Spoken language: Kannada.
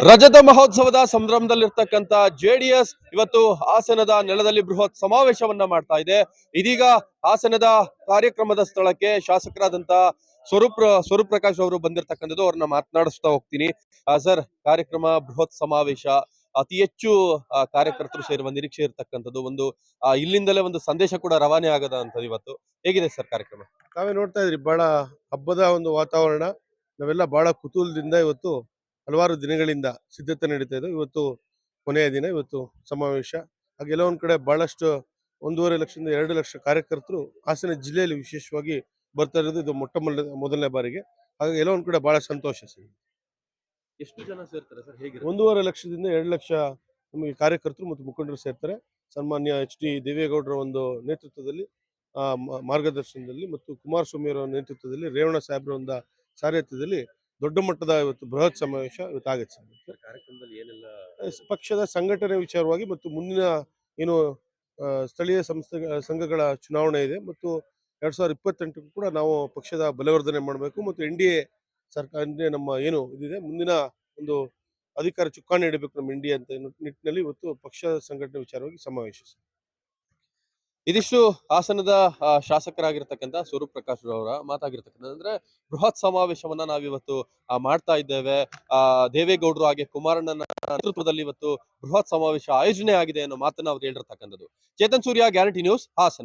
ರಜತ ಮಹೋತ್ಸವದ ಸಂಭ್ರಮದಲ್ಲಿರ್ತಕ್ಕಂಥ ಜೆಡಿಎಸ್ ಇವತ್ತು ಹಾಸನದ ನೆಲದಲ್ಲಿ ಬೃಹತ್ ಸಮಾವೇಶವನ್ನ ಮಾಡ್ತಾ ಇದೆ. ಇದೀಗ ಹಾಸನದ ಕಾರ್ಯಕ್ರಮದ ಸ್ಥಳಕ್ಕೆ ಶಾಸಕರಾದಂತ ಸ್ವರೂಪ್ ಪ್ರಕಾಶ್ ಅವರು ಬಂದಿರತಕ್ಕಂಥದ್ದು. ಅವ್ರನ್ನ ಮಾತನಾಡಿಸ್ತಾ ಹೋಗ್ತೀನಿ. ಸರ್, ಕಾರ್ಯಕ್ರಮ ಬೃಹತ್ ಸಮಾವೇಶ, ಅತಿ ಹೆಚ್ಚು ಕಾರ್ಯಕರ್ತರು ಸೇರುವ ನಿರೀಕ್ಷೆ ಇರತಕ್ಕಂಥದ್ದು, ಒಂದು ಇಲ್ಲಿಂದಲೇ ಒಂದು ಸಂದೇಶ ಕೂಡ ರವಾನೆ ಆಗದ ಅಂತದ್ದು. ಇವತ್ತು ಹೇಗಿದೆ ಸರ್ ಕಾರ್ಯಕ್ರಮ? ತಾವೇ ನೋಡ್ತಾ ಇದ್ರಿ, ಬಹಳ ಹಬ್ಬದ ಒಂದು ವಾತಾವರಣ. ನಾವೆಲ್ಲ ಬಹಳ ಕುತೂಹಲದಿಂದ ಇವತ್ತು ಹಲವಾರು ದಿನಗಳಿಂದ ಸಿದ್ಧತೆ ನಡೀತಾ ಇದೆ. ಇವತ್ತು ಕೊನೆಯ ದಿನ, ಇವತ್ತು ಸಮಾವೇಶ. ಹಾಗೆಲ್ಲ ಒಂದ್ ಕಡೆ ಬಹಳಷ್ಟು 1.5 ಲಕ್ಷದಿಂದ 2 ಲಕ್ಷ ಕಾರ್ಯಕರ್ತರು ಹಾಸನ ಜಿಲ್ಲೆಯಲ್ಲಿ ವಿಶೇಷವಾಗಿ ಬರ್ತಾ ಇರೋದು ಇದು ಮೊದಲನೇ ಬಾರಿಗೆ. ಹಾಗಾಗಿ ಎಲ್ಲ ಒಂದ್ ಕಡೆ ಬಹಳ ಸಂತೋಷ ಸರ್. ಎಷ್ಟು ಜನ ಸೇರ್ತಾರೆ ಸರ್? ಹೇಗೆ? 1.5 ಲಕ್ಷದಿಂದ 2 ಲಕ್ಷ ನಮಗೆ ಕಾರ್ಯಕರ್ತರು ಮತ್ತು ಮುಖಂಡರು ಸೇರ್ತಾರೆ. ಸನ್ಮಾನ್ಯ HD ದೇವೇಗೌಡರ ಒಂದು ನೇತೃತ್ವದಲ್ಲಿ, ಮಾರ್ಗದರ್ಶನದಲ್ಲಿ, ಮತ್ತು ಕುಮಾರಸ್ವಾಮಿ ಅವರ ನೇತೃತ್ವದಲ್ಲಿ, ರೇವಣ್ಣ ಸಾಹೇಬ್ರ ಒಂದು ಸಾರಥ್ಯದಲ್ಲಿ ದೊಡ್ಡ ಮಟ್ಟದ ಇವತ್ತು ಬೃಹತ್ ಸಮಾವೇಶ ಇವತ್ತು ಆಗುತ್ತೆ ಸರ್. ಕಾರ್ಯಕ್ರಮದಲ್ಲಿ ಏನೆಲ್ಲ ಪಕ್ಷದ ಸಂಘಟನೆ ವಿಚಾರವಾಗಿ ಮತ್ತು ಮುಂದಿನ ಏನು ಸ್ಥಳೀಯ ಸಂಘಗಳ ಚುನಾವಣೆ ಇದೆ, ಮತ್ತು 2028 ಕೂಡ ನಾವು ಪಕ್ಷದ ಬಲವರ್ಧನೆ ಮಾಡಬೇಕು, ಮತ್ತು NDA ಸರ್ಕಾರ ನಮ್ಮ ಏನು ಇದಿದೆ ಮುಂದಿನ ಒಂದು ಅಧಿಕಾರ ಚುಕ್ಕಾಣಿ ಇಡಬೇಕು ನಮ್ಮ NDA ಅಂತ ನಿಟ್ಟಿನಲ್ಲಿ ಇವತ್ತು ಪಕ್ಷ ಸಂಘಟನೆ ವಿಚಾರವಾಗಿ ಸಮಾವೇಶ. ಇದಿಷ್ಟು ಹಾಸನದ ಶಾಸಕರಾಗಿರ್ತಕ್ಕಂಥ ಸ್ವರೂಪ್ ಪ್ರಕಾಶ್ ಅವರ ಮಾತಾಗಿರ್ತಕ್ಕಂಥ. ಅಂದ್ರೆ ಬೃಹತ್ ಸಮಾವೇಶವನ್ನ ನಾವಿವತ್ತು ಮಾಡ್ತಾ ಇದ್ದೇವೆ. ದೇವೇಗೌಡರು ಹಾಗೆ ಕುಮಾರಣ್ಣನ ನೇತೃತ್ವದಲ್ಲಿ ಇವತ್ತು ಬೃಹತ್ ಸಮಾವೇಶ ಆಯೋಜನೆ ಆಗಿದೆ ಅನ್ನೋ ಮಾತನ್ನ ಅವ್ರು ಹೇಳಿರ್ತಕ್ಕಂಥದ್ದು. ಚೇತನ್ ಸೂರ್ಯ, ಗ್ಯಾರಂಟಿ ನ್ಯೂಸ್, ಹಾಸನ.